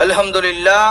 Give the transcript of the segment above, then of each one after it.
আলহামদুলিল্লাহ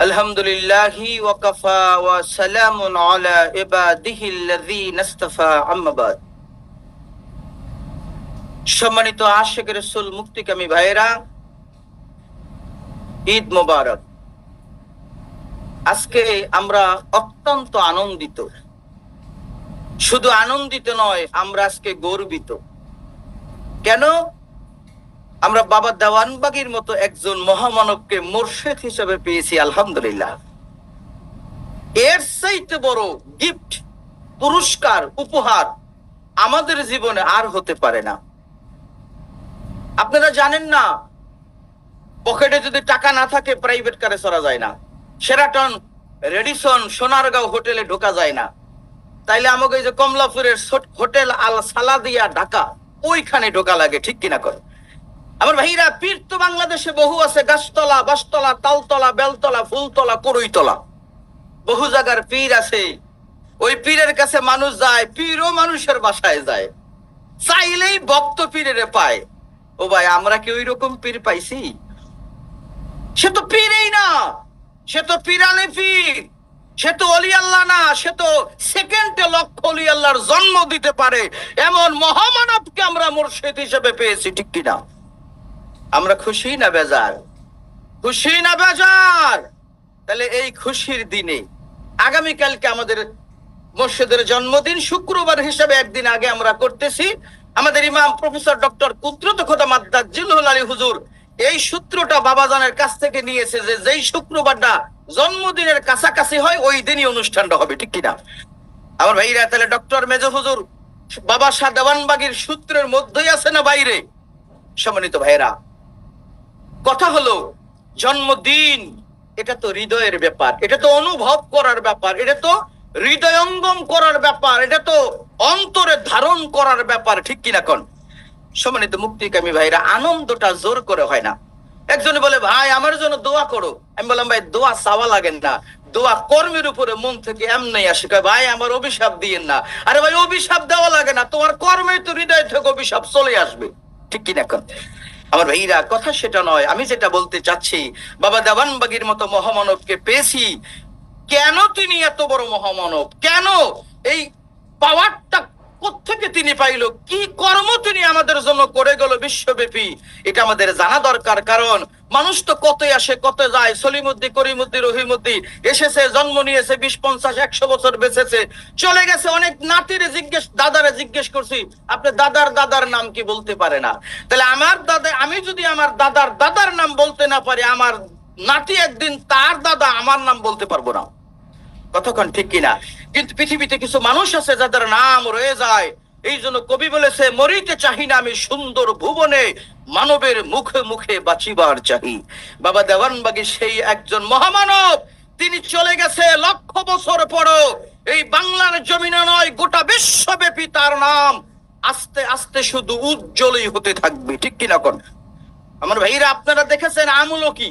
আলহামদুলিল্লাহি ওয়া কাফা ওয়া সালামুন আলা ইবাদিহিল্লাযীনা ইসতাফা আম্মা বাদ। সম্মানিত আশিক রাসূল মুক্তিকামী ভাইয়েরা, ঈদ মোবারক। আজকে আমরা অত্যন্ত আনন্দিত। শুধু আনন্দিত নয়, আমরা আজকে গর্বিত। কেন? আমরা বাবা দেওয়ানবাগীর মতো একজন মহামানবকে মুর্শিদ হিসেবে পেয়েছি, আলহামদুলিল্লাহ। এর চাইতে বড় গিফট, পুরস্কার, উপহার আমাদের জীবনে আর হতে পারে না। আপনারা জানেন না, পকেটে যদি টাকা না থাকে প্রাইভেট কারে চড়া যায় না, শেরাটন, রেডিসন, সোনারগাঁও হোটেলে ঢোকা যায় না। তাইলে আমাকে এই যে কমলাপুরের হোটেল আল সালাদিয়া ঢাকা, ওইখানে ঢোকা লাগে, ঠিক কিনা করে? আমার ভাইরা, পীর তো বাংলাদেশে বহু আছে। গাছতলা, বাসতলা, তালতলা, বেলতলা, ফুলতলা, করইতলা, বহু জায়গার পীর আছে। ওই পীরের কাছে মানুষ যায়, পীরও মানুষের বাসায় যায়, চাইলেই ভক্ত পীরের পায়। ও ভাই, আমরা কি ওই রকম পীর পাইছি? সে তো পীরই না, সে তো পীরানে পীর, সে তো অলি আল্লাহ না, সে তো সেকেন্ডে লক্ষ অলি আল্লাহর জন্ম দিতে পারে এমন মহামানবকে আমরা মুর্শিদ হিসেবে পেয়েছি, ঠিক কিনা? আমরা খুশি না বেজার? খুশি না বেজার? তাহলে এই খুশির দিনে আগামীকালকে আমাদের মুর্শিদের জন্মদিন, শুক্রবার হিসেবে একদিন আগে আমরা করতেছি। আমাদের ইমাম প্রফেসর ডক্টর কুদরত খোদা মাদ্দাজিলুল আলী হুজুর এই সূত্রটা বাবাজানের কাছ থেকে নিয়েছে যে যেই শুক্রবারটা জন্মদিনের কাছাকাছি হয় ওই দিনই অনুষ্ঠানটা হবে, ঠিক কিনা? আমার ভাইরা, তাহলে ডক্টর মেজো হুজুর বাবা শাহ দেওয়ানবাগীর সূত্রের মধ্যেই আছে না বাইরে? সম্মানিত ভাইরা, কথা হলো জন্মদিন এটা তো হৃদয়ের ব্যাপার, এটা তো অনুভব করার ব্যাপার, এটা তো হৃদয়ঙ্গম করার ব্যাপার, এটা তো অন্তরে ধারণ করার ব্যাপার, ঠিক কিনা কোন? সম্মানিত মুক্তিকামী ভাইরা, আনন্দটা জোর করে হয় না। একজনে বলে, ভাই আমার জন্য দোয়া করো। আমি বললাম, ভাই দোয়া চাওয়া লাগেন না, দোয়া কর্মের উপরে মন থেকে এমনি আসে। ভাই আমার অভিশাপ দিয়েন না। আরে ভাই, অভিশাপ দেওয়া লাগে না, তোমার কর্মে তো হৃদয় থেকে অভিশাপ চলে আসবে, ঠিক কিনা কোন? আমার ভাইরা, কথা সেটা নয়। আমি যেটা বলতে চাচ্ছি, বাবা দেওয়ানবাগীর মতো মহামানবকে পেয়েছি। কেন তিনি এত বড় মহামানব? কেন এই পাওয়ারটা কোত্থেকে তিনি পাইল? কি কর্ম তিনি আমাদের জন্য করে গেল বিশ্বব্যাপী? এটা আমাদের জানা দরকার। কারণ মানুষ তো কত আসে কত যায়। সলিমুদ্দি, করিমুদ্দি, রহিমুদ্দি এসেছে, জন্ম নিয়েছে, 20, 50, 100 বছর বেঁচেছে, চলে গেছে। অনেক নাতিরে দাদারে জিজ্ঞেস করছি, আপনি দাদার নাম কি বলতে পারে না। তাহলে আমার দাদা, আমি যদি আমার দাদার নাম বলতে না পারি, আমার নাতি একদিন তার দাদা আমার নাম বলতে পারবো না। কতক্ষণ, ঠিক কিনা? কিন্তু পৃথিবীতে কিছু মানুষ আছে যাদের নাম রয়ে যায়। এই জন্য কবি বলেছে, মরিতে চাহি না আমি সুন্দর ভুবনে, মানবের মুখে মুখে বাঁচিবার চাহি। বাবা দেওয়ানবাগী সেই একজন মহামানব। তিনি চলে গেছে লক্ষ বছর পরও এই বাংলার জমিনে নয়, গোটা বিশ্বব্যাপী তার নাম আস্তে আস্তে শুধু উজ্জ্বলই হতে থাকবে, ঠিক কিনা কোন? আমার ভাইরা, আপনারা দেখেছেন আমলকি,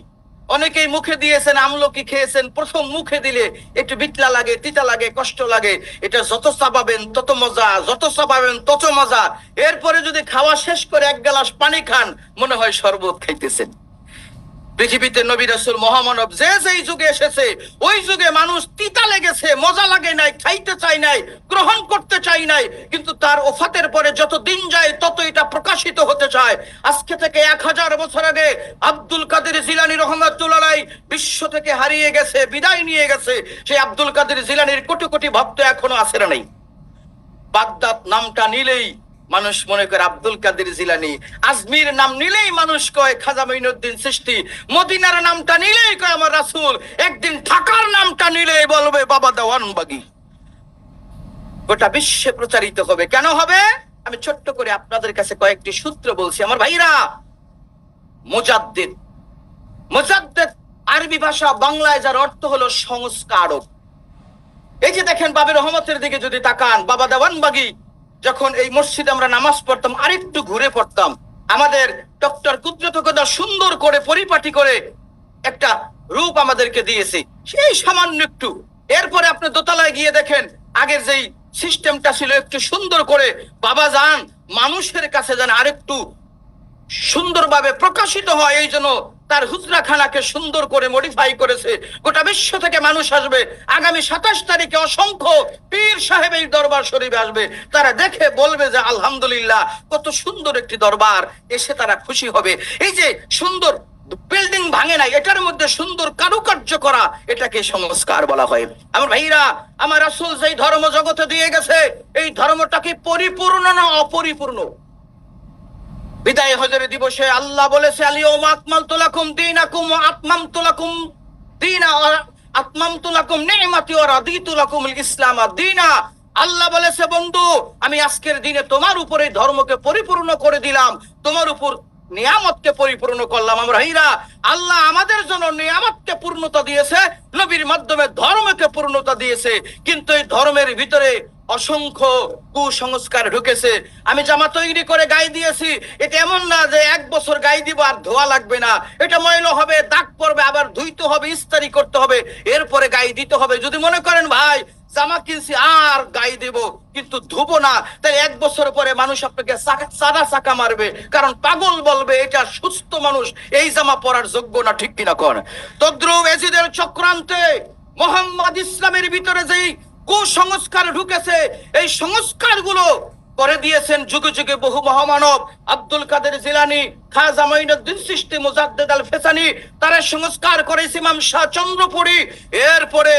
অনেকেই মুখে দিয়েছেন, আমলকি খেয়েছেন। প্রথম মুখে দিলে একটু বিটলা লাগে, তিতা লাগে, কষ্ট লাগে। এটা যত চাবাবেন তত মজা, যত চাবাবেন তত মজা। এরপরে যদি খাওয়া শেষ করে এক গ্লাস পানি খান, মনে হয় শরবত খাইতেছেন। পৃথিবীতে নবী রাসূল মহামানব যে যেই যুগে এসেছে, ওই যুগে মানুষ তিতা লেগেছে, মজা লাগে নাই, খাইতে চাই নাই, গ্রহণ করতে চাই নাই। কিন্তু তার ওফাতের পরে যত দিন যায় তত এটা প্রকাশিত হতে চায়। আজকে থেকে 1000 বছর আগে আব্দুল কাদের জিলানী রহমাতুল্লাহ আলাইহি বিশ্ব থেকে হারিয়ে গেছে, বিদায় নিয়ে গেছে। সেই আব্দুল কাদের জিলানীর কোটি কোটি ভক্ত এখনো আছে না নাই? বাগদাদ নামটা নিলেই মানুষ মনে করে আব্দুল কাদের জিলানী, আজমির নাম নিলেই মানুষ কয় খাজা মঈনুদ্দিন চিশতি, মদিনার নামটা নিলেই কয় আমার রাসূল, একদিন ঢাকার নামটা নিলেই বলবে বাবা দেওয়ানবাগী। গোটা বিশ্বে প্রচারিত হবে। কেন হবে? আমি ছোট্ট করে আপনাদের কাছে কয়েকটি সূত্র বলছি। আমার ভাইরা, মুজাদ্দিদ আরবি ভাষা, বাংলায় যার অর্থ হলো সংস্কারক। এই যে দেখেন, বাবের রহমতের দিকে যদি তাকান, বাবা দেওয়ানবাগী যখন এই মসজিদে আমরা নামাজ পড়তাম, আরেকটু ঘুরে পড়তাম, আমাদের ডক্টর কুদরত খোদা সুন্দর করে পরিপাটি করে একটা রূপ আমাদেরকে দিয়েছে, সেই সামান্য একটু। এরপরে আপনি দোতলায় গিয়ে দেখেন, আগের যেই সিস্টেমটা ছিল একটু সুন্দর করে বাবা যান মানুষের কাছে যেন আরেকটু সুন্দরভাবে প্রকাশিত হয়, এই জন্য তার হুজরাখানাকে সুন্দর করে মডিফাই করেছে, গোটা বিশ্ব থেকে মানুষ আসবে। আগামী 27 তারিখে অসংখ্য পীর সাহেব এই দরবার শরীফে আসবে, তারা দেখে বলবে যে আলহামদুলিল্লাহ কত সুন্দর একটি দরবার, এসে তারা খুশি হবে। এই যে সুন্দর বিল্ডিং ভাঙে নাই, এটার মধ্যে সুন্দর কারুকার্য করা, এটাকে সংস্কার বলা হয়। আমার ভাইরা, আমার রাসূল যেই ধর্ম জগতে দিয়ে গেছে, এই ধর্মটা কি পরিপূর্ণ না অপরিপূর্ণ? বিদায় হজের দিবসে আল্লাহ বলেছে আলিয়াউমা আকমালতু লাকুম দীনাকুম ওয়া আতমামতু লাকুম আতমামতু লাকুম নি'মাতি ওয়া রাদিতু লাকুমুল ইসলাম দীনা। আল্লাহ বলেছে বন্ধু, আমি আজকের দিনে তোমার উপরে ধর্মকে পরিপূর্ণ করে দিলাম, তোমার উপর নিয়ামতকে পরিপূর্ণ করলাম। আমরা ভাইরা, আল্লাহ আমাদের জন্য নিয়ামতকে পূর্ণতা দিয়েছে, নবীর মাধ্যমে ধর্মকে পূর্ণতা দিয়েছে, কিন্তু এই ধর্মের ভিতরে অসংখ্য কুসংস্কার ঢুকেছে। আমি জামা তৈরি করে গায়ে দিয়েছি, এটা এমন না যে 1 বছর গায়ে দিব আর ধোয়া লাগবে না, এটা ময়লা হবে, দাগ পড়বে, আবার ধুইতে হবে, ইস্ত্রি করতে হবে, এরপরে গায়ে দিতে হবে। যদি মনে করেন ভাই জামা কিনছি আর গায়ে দেব কিন্তু ধুবো না, তাই 1 বছর পরে মানুষ আপনাকে সাদা চাকা মারবে, কারণ পাগল বলবে এটা সুস্থ মানুষ এই জামা পরার যোগ্য না। ঠিক কিনা কোন? তদ্রুপ এজিদের চক্রান্তে মোহাম্মদ ইসলামের ভিতরে যেই কুসংস্কার ঢুকেছে, এই সংস্কারগুলো করে দিয়েছেন যুগে যুগে বহু মহামানব, আব্দুল কাদের জিলানী, খাজা মঈনুদ্দিন চিশতি, মুজাদ্দিদ আল ফেসানি, তারা সংস্কার করেছে ইমাম শাহ চন্দ্রপুরী। এরপরে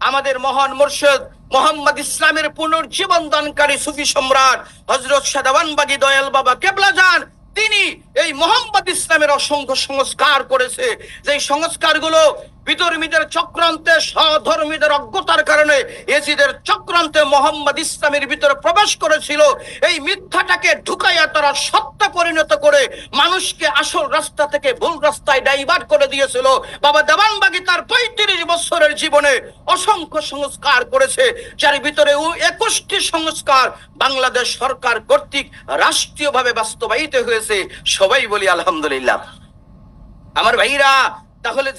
আমাদের মহান মুর্শিদ মোহাম্মদ ইসলামের পুনর্জীবন দানকারী সুফি সম্রাট হযরত শাহদাওয়ানবাগী দয়াল বাবা কেবলা যান, তিনি এই মোহাম্মদ ইসলামের অসংখ্য সংস্কার করেছে। যে সংস্কারগুলো বিধর্মীদের চক্রান্তে, সহধর্মীদের অজ্ঞতার কারণে এজিদের চক্রান্তে মোহাম্মদ ইসলামের ভিতরে প্রবেশ করেছিল, এই মিথ্যাটাকে ঢুকাইয়া তারা সত্য পরিণত করে মানুষকে আসল রাস্তা থেকে ভুল রাস্তায় ডাইভার্ট করে দিয়েছিল। বাবা দেওয়ানবাগী তার 35 বছরের জীবনে অসংখ্য সংস্কার করেছে, যার ভিতরে 21টি সংস্কার বাংলাদেশ সরকার কর্তৃক রাষ্ট্রীয়ভাবে বাস্তবায়িত হয়েছে। সবাই বলি আলহামদুলিল্লাহ। আমার ভাইরা, তাহলে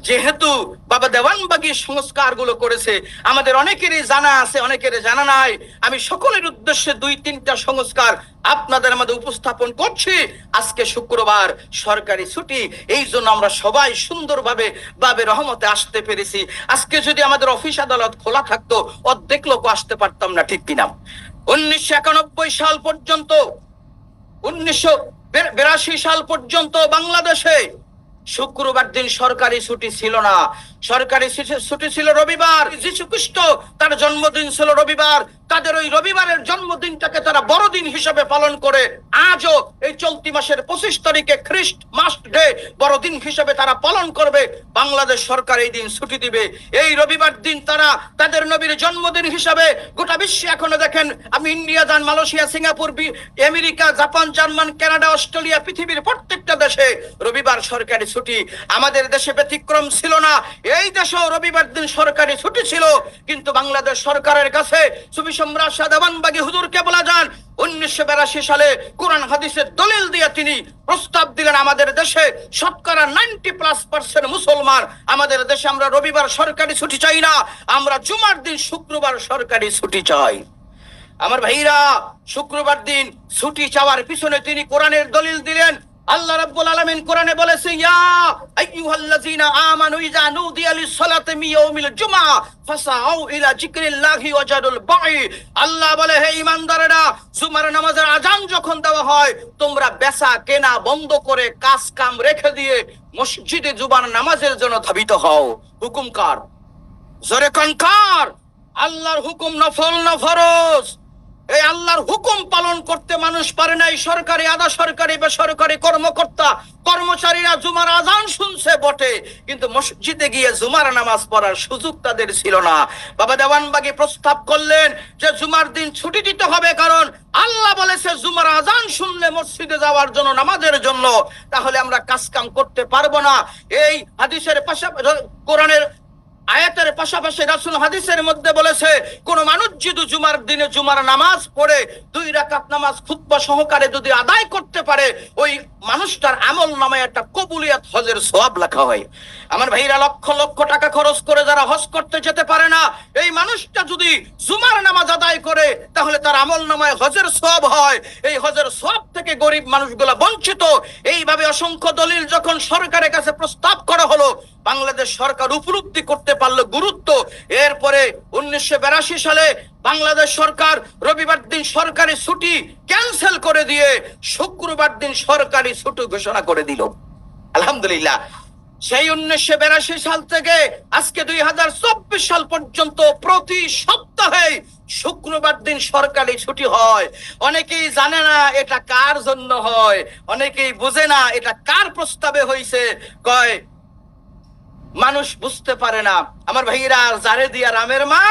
যেহেতু বাবা দেওয়ানবাগী সংস্কার গুলো করেছে, আমাদের অনেকেরই জানা আছে, অনেকেরই জানা নাই। আমি সকলের উদ্দেশ্যে 2-3টা সংস্কার আপনাদের আমাদের উপস্থাপন করছি। আজকে শুক্রবার, সরকারি ছুটি, এই জন্য আমরা সবাই সুন্দরভাবে বাবে রহমতে আসতে পেরেছি। আজকে যদি আমাদের অফিস আদালত খোলা থাকতো, অর্ধেক লোক আসতে পারতাম না। ঠিক কিনা? 1991 সাল পর্যন্ত, 1982 সাল পর্যন্ত বাংলাদেশে শুক্রবার দিন সরকারি ছুটি ছিল না। সরকারি ছুটি ছিল রবিবার। যীশু খ্রিস্ট তার জন্মদিন ছিল রবিবার, তাদের ওই রবিবারের জন্মদিনটাকে তারা বড়দিন হিসেবে পালন করে আজও এই চলতি মাসের 25 তারিখে খ্রিস্টমাস ডে বড়দিন হিসেবে তারা পালন করবে। বাংলাদেশ সরকার এই দিন ছুটি দিবে। এই রবিবার দিন তারা তাদের নবীর জন্মদিন হিসাবে গোটা বিশ্বে এখনো দেখেন, আমি ইন্ডিয়া যান, Malaysia, Singapore, America, Japan, German, Canada, Australia, পৃথিবীর প্রত্যেকটা দেশে রবিবার সরকারি ছুটি। আমাদের দেশে ব্যতিক্রম ছিল না, এই দেশেও রবিবার দিন সরকারি ছুটি ছিল। কিন্তু বাংলাদেশ সরকারের কাছে সুফি সম্রাট শাহ দেওয়ানবাগী হুজুর কেবলা যান 1982 সালে কোরআন হাদিসের দলিল দিয়ে তিনি প্রস্তাব দিলেন, আমাদের দেশে শতকরা 90+% মুসলমান, আমাদের দেশে আমরা রবিবার সরকারি ছুটি চাই না, আমরা জুমার দিন শুক্রবার সরকারি ছুটি চাই। আমার ভাইরা, শুক্রবার দিন ছুটি চাওয়ার পিছনে তিনি কোরআনের দলিল দিলেন। আল্লাহ রাব্বুল আলামিন কোরআনে বলেছে, ইয়া আইয়ুহাল্লাযীনা আমানু ইযা নুদিয়া লিস-সালাতি মিন ইয়াউমিল জুমআ ফাসাউ ইলা যিকরিল্লাহি ওয়া জারুল বাই। আল্লাহ বলে, হে ঈমানদারেরা, জুমার নামাজের আযান যখন দেওয়া হয়, তোমরা বেচা কেনা বন্ধ করে কাজ কাম রেখে দিয়ে মসজিদে জুমার নামাজের জন্য ধাবিত হও। হুকুম কার? জোরে কোন কার? আল্লাহর হুকুম, নফল না ফরজ? এই আল্লাহর হুকুম পালন করতে মানুষ পারে নাই। সরকারি, আধা সরকারি, বেসরকারি কর্মকর্তা কর্মচারীরা জুমার আজান শুনছে বটে, কিন্তু মসজিদে গিয়ে জুমার নামাজ পড়ার সুযোগ তাদের ছিল না। বাবা দেওয়ানবাগী প্রস্তাব করলেন যে জুমার দিন ছুটি দিতে হবে, কারণ আল্লাহ বলেছে জুমার আজান শুনলে মসজিদে যাওয়ার জন্য, নামাজের জন্য, তাহলে আমরা কাজ কাম করতে পারবো না। এই হাদিসের পাশাপাশি কোরআনের আয়াতের পাশাপাশি রাসূল হাদিসের মধ্যে বলেছে, কোন মানুষ যদি জুমার দিনে জুমার নামাজ পড়ে 2 রাকাত নামাজ খুতবা সহকারে যদি আদায় করতে পারে, ওই মানুষটার আমল নামায় একটা কবুলিয়াত হজের সওয়াব লেখা হয়। আমার ভাইরা, লক্ষ লক্ষ টাকা খরচ করে যারা হজ করতে যেতে পারে না, এই মানুষটা যদি জুমার নামাজ আদায় করে তাহলে তার আমল নামায় হজের সওয়াব হয়। এই হজের সওয়াব থেকে গরিব মানুষগুলো বঞ্চিত। এইভাবে অসংখ্য দলিল যখন সরকারের কাছে প্রস্তাব করা হলো, বাংলাদেশ সরকার উপলব্ধি করতে পারলো গুরুত্ব। এরপরে 1982 সালে বাংলাদেশ সরকার রবিবার দিন সরকারি ছুটি ক্যান্সেল করে দিয়ে শুক্রবার দিন সরকারি ছুটি ঘোষণা করে দিল। আলহামদুলিল্লাহ। সেই 1982 সাল থেকে আজকে 2024 সাল পর্যন্ত প্রতি সপ্তাহে শুক্রবার দিন সরকারি ছুটি হয়। অনেকেই জানে না এটা কার জন্য হয়, অনেকেই বুঝে না এটা কার প্রস্তাবে হয়েছে। কয় মানুষ বুঝতে পারে না। আমার ভাইয়েরা, যারে দিয়া রামের মা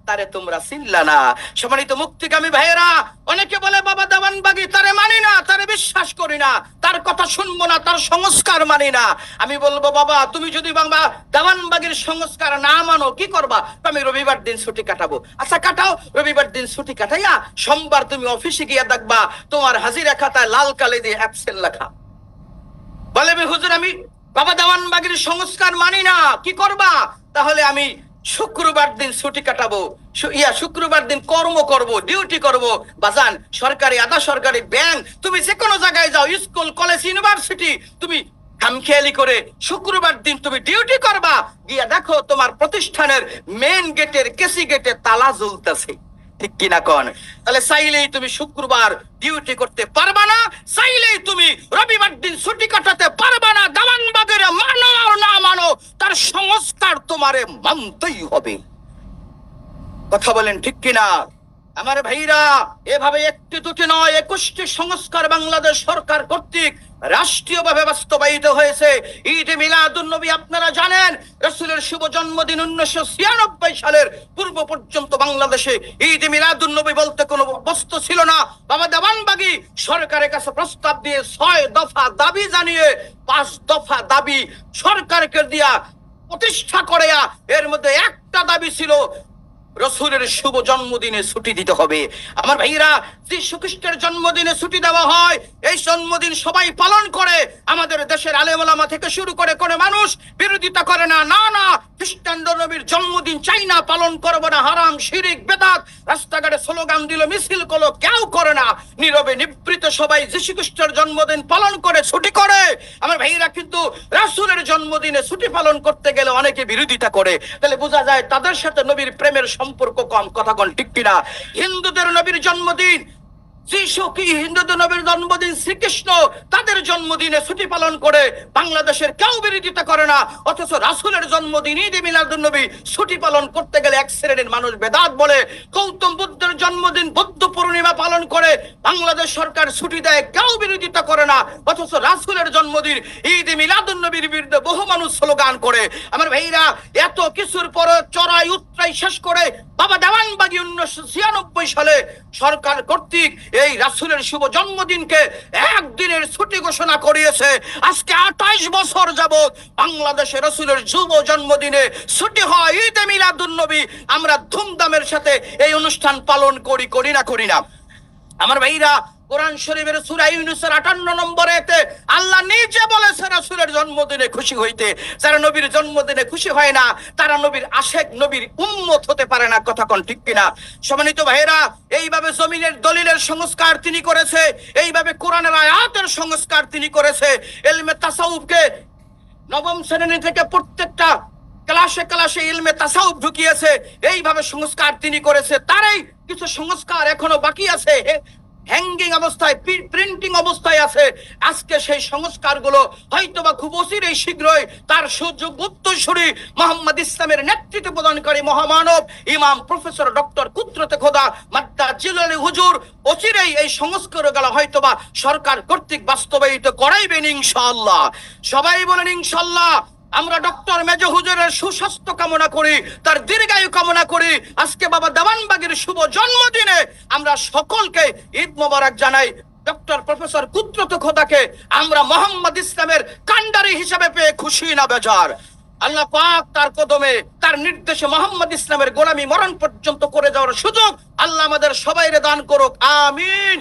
তারে তোমরা চিনলা না। সম্মানিত মুক্তিকামী ভাইয়েরা, অনেকে বলে বাবা দেওয়ানবাগী, তারে মানি না, তারে বিশ্বাস করি না, তার কথা শুনবো না, তার সংস্কার মানি না। আমি বলবো, বাবা তুমি যদি বাবা দেওয়ানবাগীর সংস্কার না মানো কি করবা? আমি রবিবার দিন ছুটি কাটাবো। আচ্ছা কাটাও, রবিবার দিন ছুটি কাটাইয়া সোমবার তুমি অফিসে গিয়ে দেখবা তোমার হাজিরা খাতায় লাল কালি দিয়ে অ্যাবসেন্ট লেখা। বলে হুজুর আমি বাবা দেওয়ানবাগীর সংস্কার মানি না, কি করবা? তাহলে আমি শুক্রবার দিন ছুটি কাটাবো, শুক্রবার দিন কর্ম করব, ডিউটি করব। বাজান, সরকারি আধা সরকারি ব্যাংক, তুমি যে কোনো জায়গায় যাও, স্কুল কলেজ ইউনিভার্সিটি, তুমি খামখেয়ালি করে শুক্রবার দিন তুমি ডিউটি করবা, গিয়া দেখো তোমার প্রতিষ্ঠানের মেইন গেটের কেসি গেটে তালা ঝুলতেছে। ঠিক কিনা কোন? তাহলে চাইলেই তুমি শুক্রবার ডিউটি করতে পারবা না, চাইলেই তুমি রবিবার দিন ছুটি কাটাতে পারবা না। দেওয়ানবাগের মানো আর না মানো, তার সংস্কার তোমারে মানতেই হবে। কথা বলেন ঠিক কিনা? আমার ভাইরা, এভাবে একটি দুটি নয়, 21টি সংস্কার বাংলাদেশ সরকার কর্তৃক রাষ্ট্রীয়ভাবে বাস্তবায়িত হয়েছে। ঈদ মিলাদুন্নবী আপনারা জানেন, রাসূলের শুভ জন্মদিন 1996 সালের পূর্ব পর্যন্ত বাংলাদেশে ঈদ মিলাদুন্নবী বলতে কোনো বস্তু ছিল না। বাবা দেওয়ানবাগী সরকারের কাছে প্রস্তাব দিয়ে 6 দফা দাবি জানিয়ে 5 দফা দাবি সরকারকে দিয়া প্রতিষ্ঠা করেয়া, এর মধ্যে একটা দাবি ছিল রসুলের শুভ জন্মদিনে ছুটি দিতে হবে। আমার ভাইরা, যীশু খ্রিস্টের জন্মদিনে ছুটি দেওয়া হয়, এই জন্মদিন সবাই পালন করে। আমাদের দেশের আলেম ওলামা থেকে শুরু করে কোনো মানুষ বিরোধিতা করে না, না না খ্রিস্টান নবীর জন্মদিন চাই না, পালন করব না, হারাম, শিরিক, বেদাত। রাস্তাঘাটে স্লোগান দিল, মিছিল করলো, কেউ করে না, নীরবে নিবৃত সবাই যীশু খ্রিস্টের জন্মদিন পালন করে, ছুটি করে। আমার ভাইরা, কিন্তু রাসূলের জন্মদিনে ছুটি পালন করতে গেলে অনেকে বিরোধিতা করে। তাহলে বোঝা যায় তাদের সাথে নবীর প্রেমের সম্পর্ক কম। কথা কোন ঠিক কিনা? হিন্দুদের নবীর জন্মদিন যিশু, কি হিন্দুদের নবীর জন্মদিন শ্রীকৃষ্ণ, তাদের জন্মদিনে ছুটি পালন করে, বাংলাদেশের কেউ বিরোধিতা করে না। অথচ রাসূলের জন্মদিন ঈদ মিলাদুন্নবী ছুটি পালন করতে গেলে এক শ্রেণীর মানুষ বেদাত বলে। গৌতম বুদ্ধের জন্মদিন বুদ্ধ পূর্ণিমা পালন করে বাংলাদেশ সরকার ছুটি দেয়, কেউ বিরোধিতা করে না। অথচ রাসূলের জন্মদিন ঈদ মিলাদুন্নবীর বিরুদ্ধে বহু মানুষ স্লোগান করে। আমার ভাইরা, এত কিছুর পরে চড়াই উতরাই শেষ করে বাবা দেওয়ানবাগী 1996 সালে সরকার কর্তৃক এই রাসূলের শুভ জন্মদিনকে একদিনের ছুটি ঘোষণা করিয়েছে। আজকে 28 বছর যাবত বাংলাদেশে রাসূলের শুভ জন্মদিনে ছুটি হয়, ঈদে মিলাদুন্নবী। আমরা ধুমধামের সাথে এই অনুষ্ঠান পালন করি না? আমার ভাইরা, কোরআন শরীফের সূরা ইউনূসের 58 নম্বর আয়াতে আল্লাহ নিজে বলেছে রাসূলের জন্মদিনে খুশি হইতে। যারা নবীর জন্মদিনে খুশি হয় না, তারা নবীর আশিক, নবীর উম্মত হতে পারে না। কথা কোন ঠিক কিনা? সম্মানিত ভাইরা, এইভাবে জমিনের দলিলের সংস্কার তিনি করেছে, এইভাবে কোরআনের আয়াতের সংস্কার তিনি করেছে। ইলমে তাসাউফকে নবম শ্রেণী থেকে প্রত্যেকটা ক্লাসে ইলমে তাসাউফ ঢুকিয়েছে। এইভাবে সংস্কার তিনি করেছে। তারই কিছু সংস্কার এখনো বাকি আছে, হ্যাঙ্গিং অবস্থায়, প্রিন্টিং অবস্থায় আছে। আজকে সেই সংস্কারগুলো হয়তোবা খুব অচিরেই শীঘ্রই তার সুযোগ্য উত্তরসূরি মুহাম্মদ ইসলামের নেতৃত্ব প্রদানকারী মহামানব ইমাম প্রফেসর ডক্টর কুদরতে খোদা মাদ্দা জিলালী হুজুর অচিরেই এই সংস্কারগুলো হয়তোবা সরকার কর্তৃক বাস্তবায়িত করাইবেন ইনশাআল্লাহ। সবাই বলেন ইনশাআল্লাহ। আমরা ডক্টর মেজর হুজুরের সুস্বাস্থ্য কামনা করি, তার দীর্ঘায়ু কামনা করি। আজকে বাবা দেওয়ানবাগীর শুভ জন্মদিনে আমরা সকলকে ঈদ মোবারক জানাই। ডক্টর প্রফেসর কুদরতে খোদাকে আমরা মুহাম্মদ ইসলামের কান্ডারি হিসেবে পেয়ে খুশি না বেজার? আল্লাহ পাক তার কদমে তার নির্দেশে মোহাম্মদ ইসলামের গোলামি মরণ পর্যন্ত করে যাওয়ার সুযোগ আল্লাহ আমাদের সবাইরে দান করুক, আমিন।